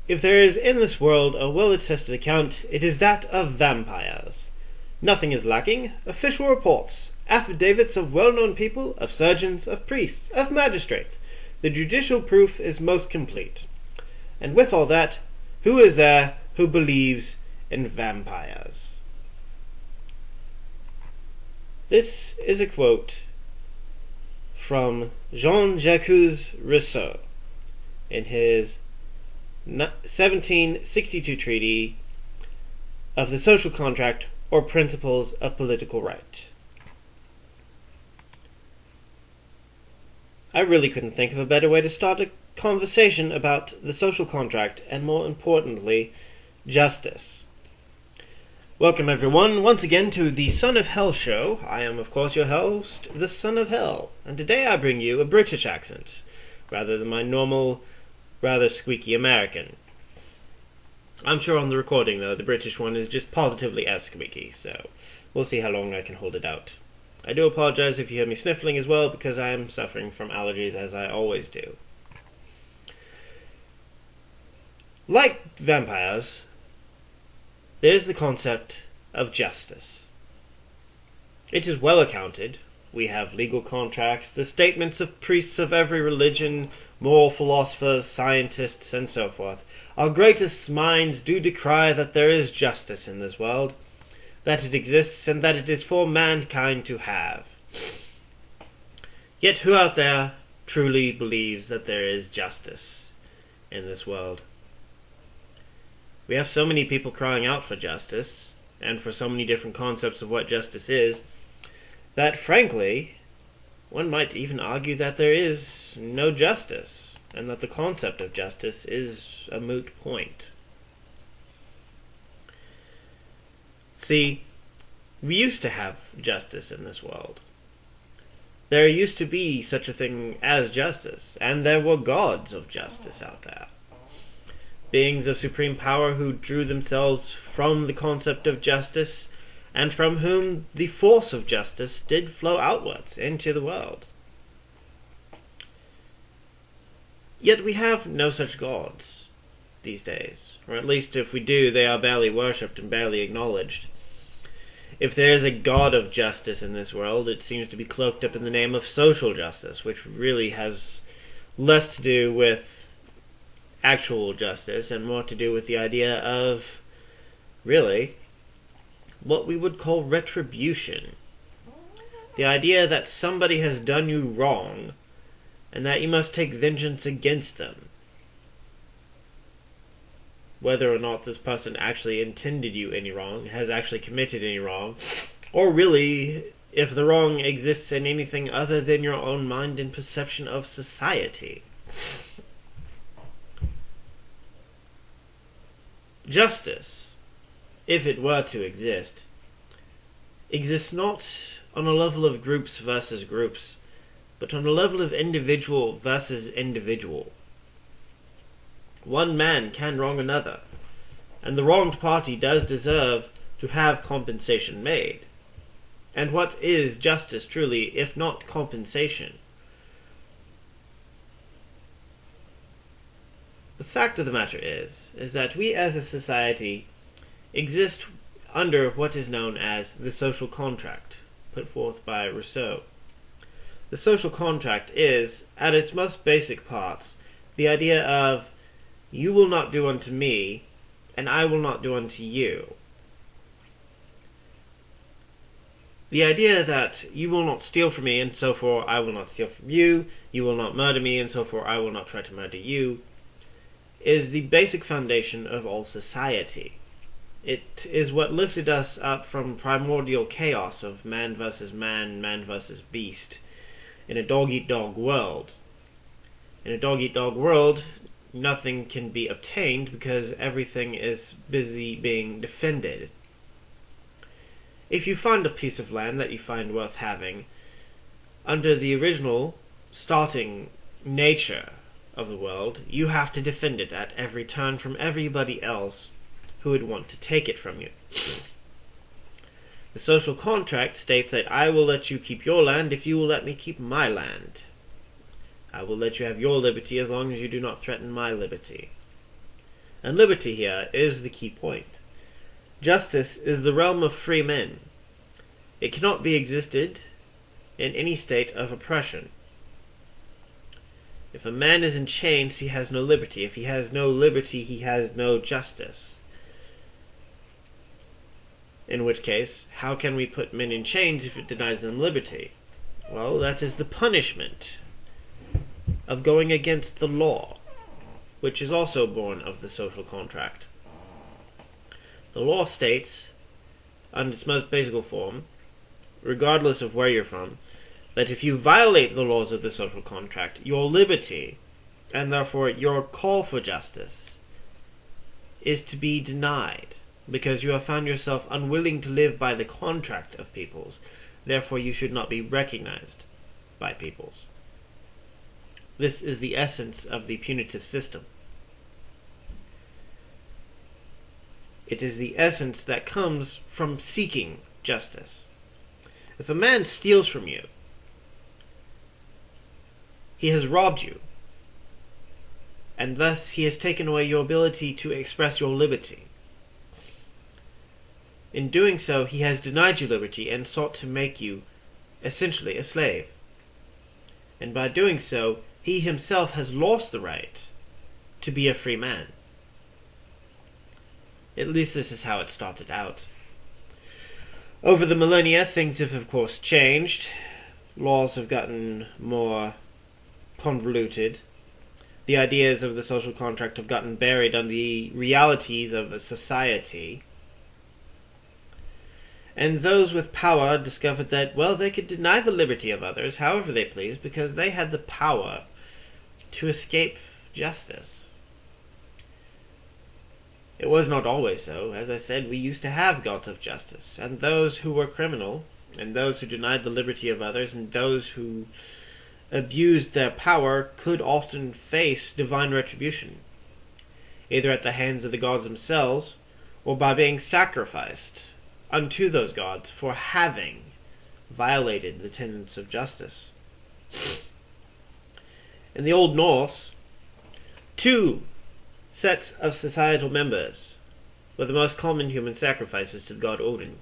If there is in this world a well-attested account, it is that of vampires. Nothing is lacking. Official reports, affidavits of well-known people, of surgeons, of priests, of magistrates. The judicial proof is most complete. And with all that, who is there who believes in vampires? This is a quote from Jean-Jacques Rousseau in his 1762 treatise of the social contract or principles of political right. I really couldn't think of a better way to start a conversation about the social contract and, more importantly, justice. Welcome everyone once again to the Son of Hell show. I am of course your host, the Son of Hell, and today I bring you a British accent, rather than my normal, rather squeaky American. I'm sure on the recording though, the British one is just positively as squeaky, so we'll see how long I can hold it out. I do apologize if you hear me sniffling as well, because I am suffering from allergies as I always do. Like vampires, there's the concept of justice. It is well accounted. We have legal contracts, the statements of priests of every religion, moral philosophers, scientists, and so forth. Our greatest minds do decry that there is justice in this world, that it exists, and that it is for mankind to have. Yet who out there truly believes that there is justice in this world? We have so many people crying out for justice, and for so many different concepts of what justice is, that frankly, one might even argue that there is no justice, and that the concept of justice is a moot point. See, we used to have justice in this world. There used to be such a thing as justice, and there were gods of justice out there. Beings of supreme power who drew themselves from the concept of justice, and from whom the force of justice did flow outwards into the world. Yet we have no such gods these days, or at least if we do, they are barely worshipped and barely acknowledged. If there is a god of justice in this world, it seems to be cloaked up in the name of social justice, which really has less to do with actual justice and more to do with the idea of, really, what we would call retribution. The idea that somebody has done you wrong and that you must take vengeance against them. Whether or not this person actually intended you any wrong, has actually committed any wrong, or really, if the wrong exists in anything other than your own mind and perception of society. Justice, if it were to exist, exists not on a level of groups versus groups, but on a level of individual versus individual. One man can wrong another, and the wronged party does deserve to have compensation made. And what is justice truly, if not compensation? The fact of the matter is that we as a society exist under what is known as the social contract, put forth by Rousseau. The social contract is, at its most basic parts, the idea of, you will not do unto me, and I will not do unto you. The idea that you will not steal from me, and so forth I will not steal from you, you will not murder me, and so forth I will not try to murder you, is the basic foundation of all society. It is what lifted us up from primordial chaos of man versus man, man versus beast, in a dog-eat-dog world. In a dog-eat-dog world, nothing can be obtained because everything is busy being defended. If you find a piece of land that you find worth having, under the original starting nature of the world, you have to defend it at every turn from everybody else who would want to take it from you. The social contract states that I will let you keep your land if you will let me keep my land. I will let you have your liberty as long as you do not threaten my liberty. And liberty here is the key point. Justice is the realm of free men. It cannot be existed in any state of oppression. If a man is in chains, he has no liberty. If he has no liberty, he has no justice. In which case, how can we put men in chains if it denies them liberty? Well, that is the punishment of going against the law, which is also born of the social contract. The law states, on its most basic form, regardless of where you're from, that if you violate the laws of the social contract, your liberty, and therefore your call for justice, is to be denied, because you have found yourself unwilling to live by the contract of peoples. Therefore you should not be recognized by peoples. This is the essence of the punitive system. It is the essence that comes from seeking justice. If a man steals from you, he has robbed you, and thus he has taken away your ability to express your liberty. In doing so, he has denied you liberty and sought to make you essentially a slave. And by doing so, he himself has lost the right to be a free man. At least this is how it started out. Over the millennia, things have of course changed. Laws have gotten more convoluted. The ideas of the social contract have gotten buried on the realities of a society. And those with power discovered that, well, they could deny the liberty of others however they pleased because they had the power to escape justice. It was not always so. As I said, we used to have gods of justice, and those who were criminal, and those who denied the liberty of others, and those who abused their power could often face divine retribution, either at the hands of the gods themselves, or by being sacrificed unto those gods for having violated the tenets of justice. In the Old Norse, two sets of societal members were the most common human sacrifices to the god Odin.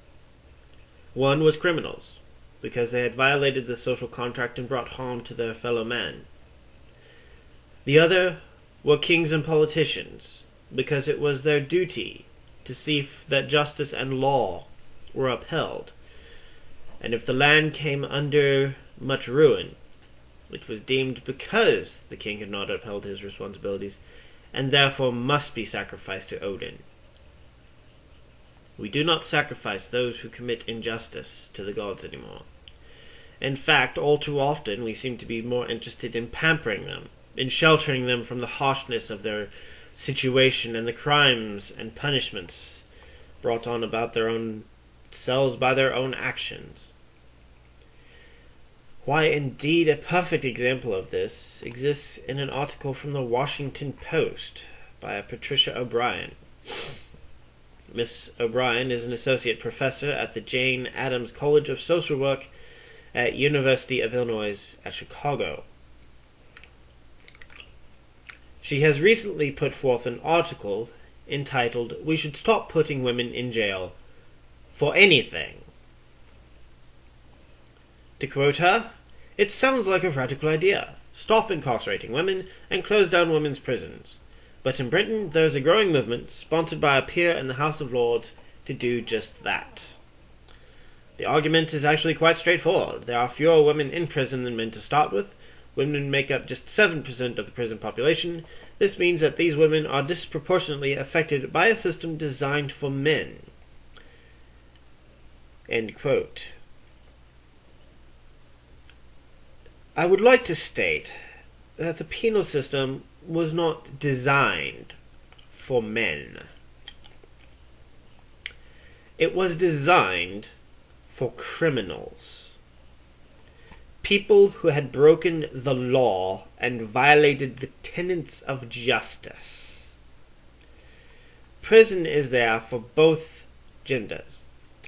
One was criminals, because they had violated the social contract and brought harm to their fellow man. The other were kings and politicians, because it was their duty to see that justice and law were upheld, and if the land came under much ruin, it was deemed because the king had not upheld his responsibilities, and therefore must be sacrificed to Odin. We do not sacrifice those who commit injustice to the gods anymore. In fact, all too often we seem to be more interested in pampering them, in sheltering them from the harshness of their situation and the crimes and punishments brought on about their own selves by their own actions. Why, indeed, a perfect example of this exists in an article from the Washington Post by Patricia O'Brien. Miss O'Brien is an associate professor at the Jane Addams College of Social Work at University of Illinois at Chicago. She has recently put forth an article entitled, "We Should Stop Putting Women in Jail for Anything." To quote her, "It sounds like a radical idea. Stop incarcerating women and close down women's prisons. But in Britain, there is a growing movement, sponsored by a peer in the House of Lords, to do just that. The argument is actually quite straightforward. There are fewer women in prison than men to start with. Women make up just 7% of the prison population. This means that these women are disproportionately affected by a system designed for men." End quote. I would like to state that the penal system was not designed for men. It was designed for criminals. People who had broken the law and violated the tenets of justice. Prison is there for both genders.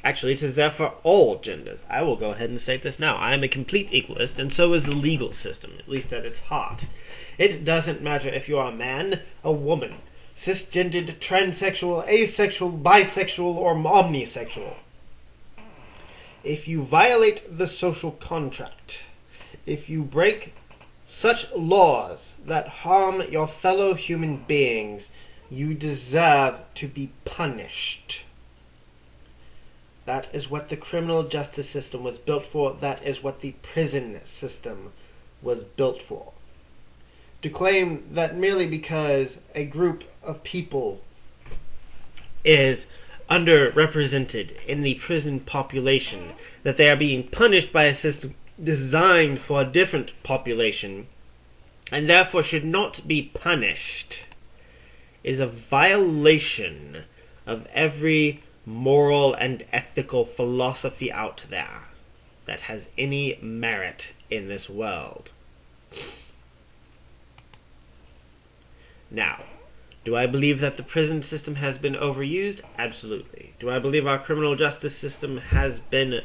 Actually, it is there for all genders. I will go ahead and state this now. I am a complete equalist, and so is the legal system, at least at its heart. It doesn't matter if you are a man, a woman, cisgendered, transsexual, asexual, bisexual, or omnisexual. If you violate the social contract, if you break such laws that harm your fellow human beings, you deserve to be punished. That is what the criminal justice system was built for. That is what the prison system was built for. To claim that merely because a group of people is underrepresented in the prison population, that they are being punished by a system designed for a different population, and therefore should not be punished, is a violation of every moral and ethical philosophy out there that has any merit in this world. Now, do I believe that the prison system has been overused? Absolutely. Do I believe our criminal justice system has been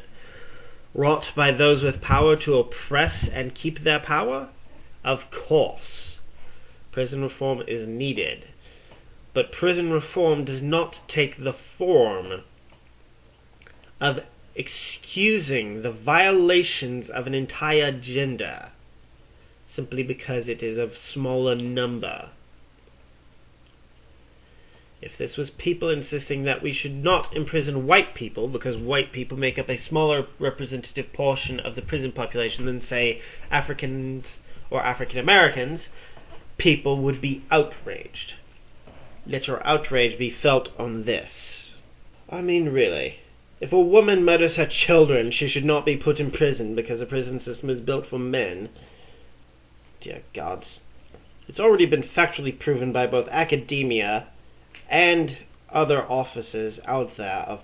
wrought by those with power to oppress and keep their power? Of course. Prison reform is needed. But prison reform does not take the form of excusing the violations of an entire gender simply because it is a smaller number. If this was people insisting that we should not imprison white people because white people make up a smaller representative portion of the prison population than, say, Africans or African Americans, people would be outraged. Let your outrage be felt on this. I mean, really, if a woman murders her children, she should not be put in prison because the prison system is built for men. Dear gods. It's already been factually proven by both academia and other offices out there of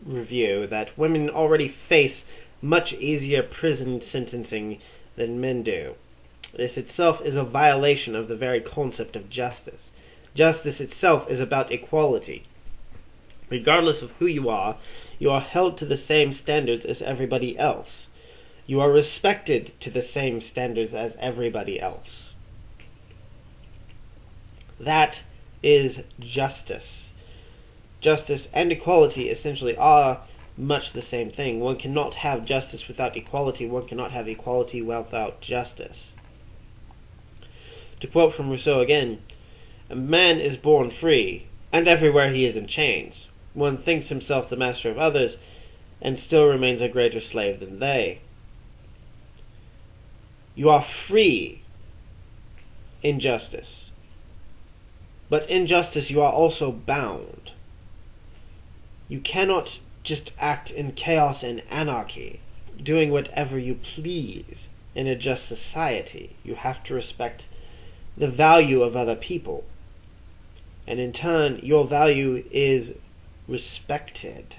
review that women already face much easier prison sentencing than men do. This itself is a violation of the very concept of justice. Justice itself is about equality. Regardless of who you are held to the same standards as everybody else. You are respected to the same standards as everybody else. That is justice. Justice and equality essentially are much the same thing. One cannot have justice without equality. One cannot have equality without justice. To quote from Rousseau again, "A man is born free, and everywhere he is in chains. One thinks himself the master of others, and still remains a greater slave than they." You are free in justice. But in justice you are also bound. You cannot just act in chaos and anarchy, doing whatever you please in a just society. You have to respect the value of other people. And in turn, your value is respected.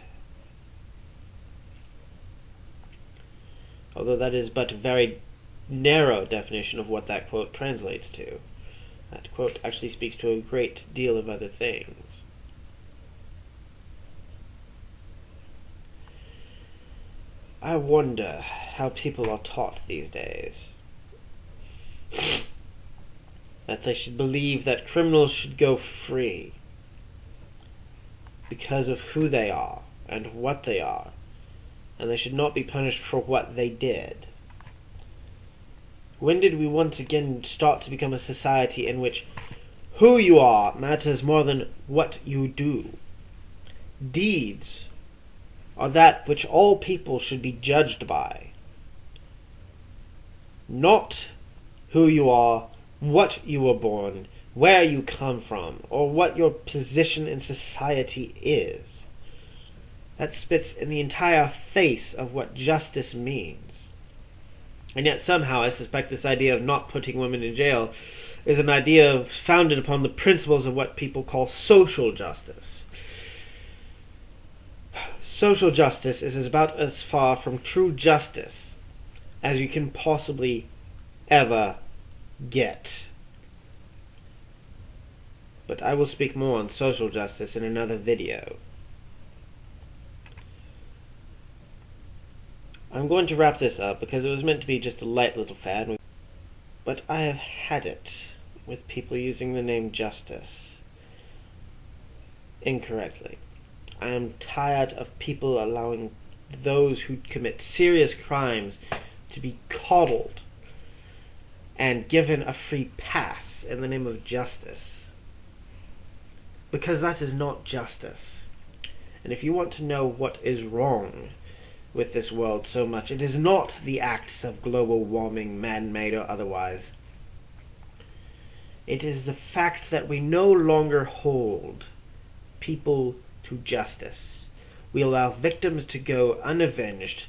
Although that is but a very narrow definition of what that quote translates to. That quote actually speaks to a great deal of other things. I wonder how people are taught these days. That they should believe that criminals should go free because of who they are and what they are, and they should not be punished for what they did. When did we once again start to become a society in which who you are matters more than what you do? Deeds are that which all people should be judged by. Not who you are, what you were born, where you come from, or what your position in society is. That spits in the entire face of what justice means. And yet somehow I suspect this idea of not putting women in jail is an idea founded upon the principles of what people call social justice. Social justice is about as far from true justice as you can possibly ever get. But I will speak more on social justice in another video. I'm going to wrap this up because it was meant to be just a light little fad, but I have had it with people using the name justice. incorrectly. I am tired of people allowing those who commit serious crimes to be coddled and given a free pass in the name of justice. Because that is not justice. And if you want to know what is wrong with this world so much, it is not the acts of global warming, man-made or otherwise. It is the fact that we no longer hold people to justice. We allow victims to go unavenged,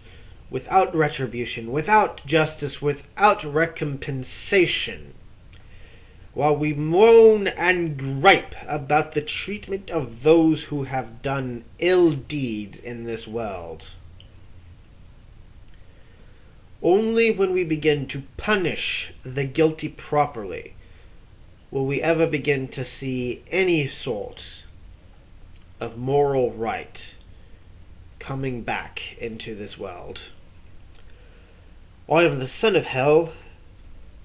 without retribution, without justice, without recompensation, while we moan and gripe about the treatment of those who have done ill deeds in this world. Only when we begin to punish the guilty properly will we ever begin to see any sort of moral right coming back into this world. I am the son of hell,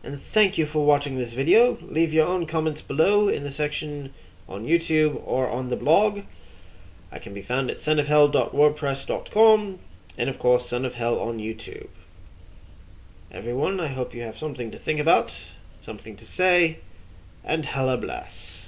and thank you for watching this video. Leave your own comments below in the section on YouTube or on the blog. I can be found at sonofhell.wordpress.com, and of course Son of Hell on YouTube. Everyone, I hope you have something to think about, something to say, and hella bless.